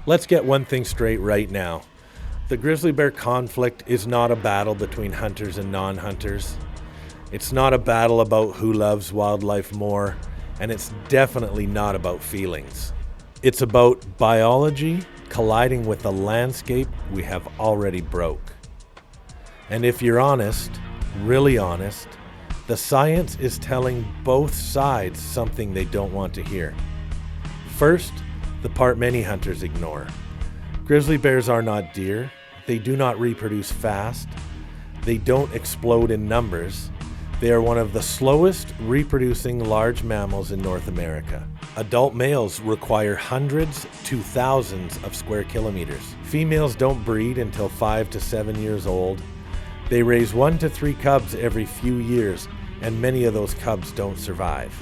Let's get one thing straight right now. The grizzly bear conflict is not a battle between hunters and non-hunters. It's not a battle about who loves wildlife more, and it's definitely not about feelings. It's about biology colliding with the landscape we have already broke. And if you're honest, really honest, the science is telling both sides something they don't want to hear. First, the part many hunters ignore. Grizzly bears are not deer. They do not reproduce fast. They don't explode in numbers. They are one of the slowest reproducing large mammals in North America. Adult males require hundreds to thousands of square kilometers. Females don't breed until 5 to 7 years old. They raise 1 to 3 cubs every few years, and many of those cubs don't survive.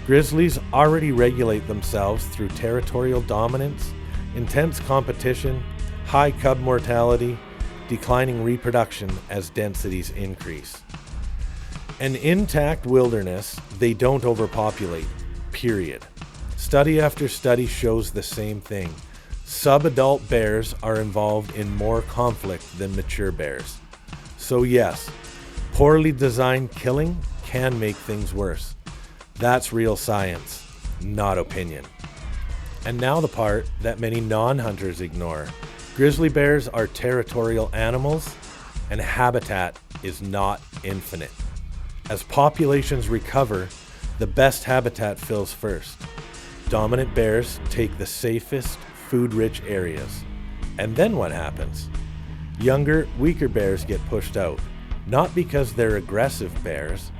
Grizzlies already regulate themselves through territorial dominance, intense competition, high cub mortality, declining reproduction as densities increase. An intact wilderness, they don't overpopulate, period. Study after study shows the same thing. Subadult bears are involved in more conflict than mature bears. So yes, poorly designed killing can make things worse. That's real science, not opinion. And now the part that many non-hunters ignore. Grizzly bears are territorial animals, and habitat is not infinite. As populations recover, the best habitat fills first. Dominant bears take the safest, food-rich areas. And then what happens? Younger, weaker bears get pushed out, not because they're aggressive bears,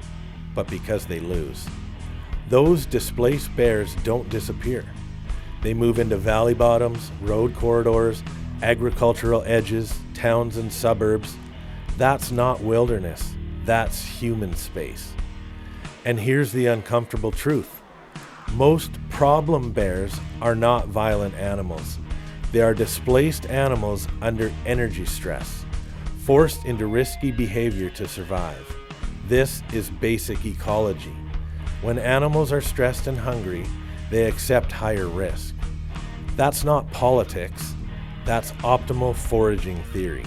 but because they lose. Those displaced bears don't disappear. They move into valley bottoms, road corridors, agricultural edges, towns and suburbs. That's not wilderness. That's human space. And here's the uncomfortable truth. Most problem bears are not violent animals. They are displaced animals under energy stress, forced into risky behavior to survive. This is basic ecology. When animals are stressed and hungry, they accept higher risk. That's not politics. That's optimal foraging theory.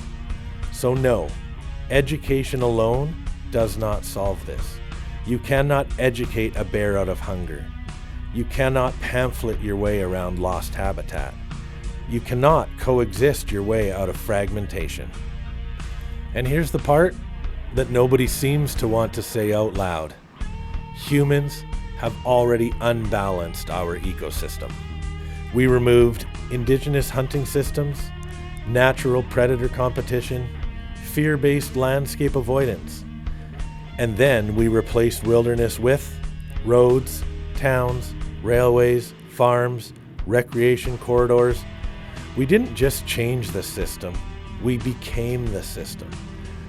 So no, education alone does not solve this. You cannot educate a bear out of hunger. You cannot pamphlet your way around lost habitat. You cannot coexist your way out of fragmentation. And here's the part that nobody seems to want to say out loud. Humans have already unbalanced our ecosystem. We removed indigenous hunting systems, natural predator competition, fear-based landscape avoidance. And then we replaced wilderness with roads, towns, railways, farms, recreation corridors. We didn't just change the system, we became the system.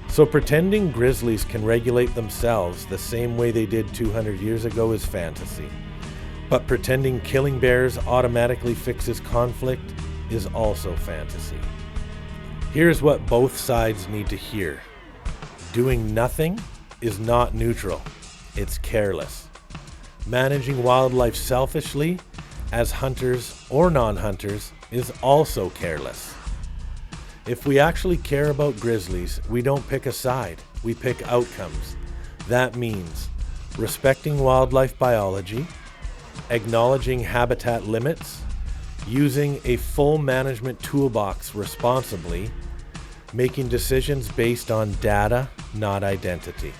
So pretending grizzlies can regulate themselves the same way they did 200 years ago is fantasy. But pretending killing bears automatically fixes conflict is also fantasy. Here's what both sides need to hear. Doing nothing is not neutral, it's careless. Managing wildlife selfishly, as hunters or non-hunters, is also careless. If we actually care about grizzlies, we don't pick a side, we pick outcomes. That means respecting wildlife biology, acknowledging habitat limits, using a full management toolbox responsibly, making decisions based on data, not identity.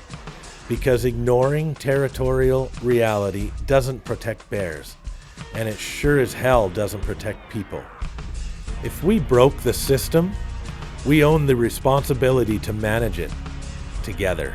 Because ignoring territorial reality doesn't protect bears, and it sure as hell doesn't protect people. If we broke the system, we own the responsibility to manage it together.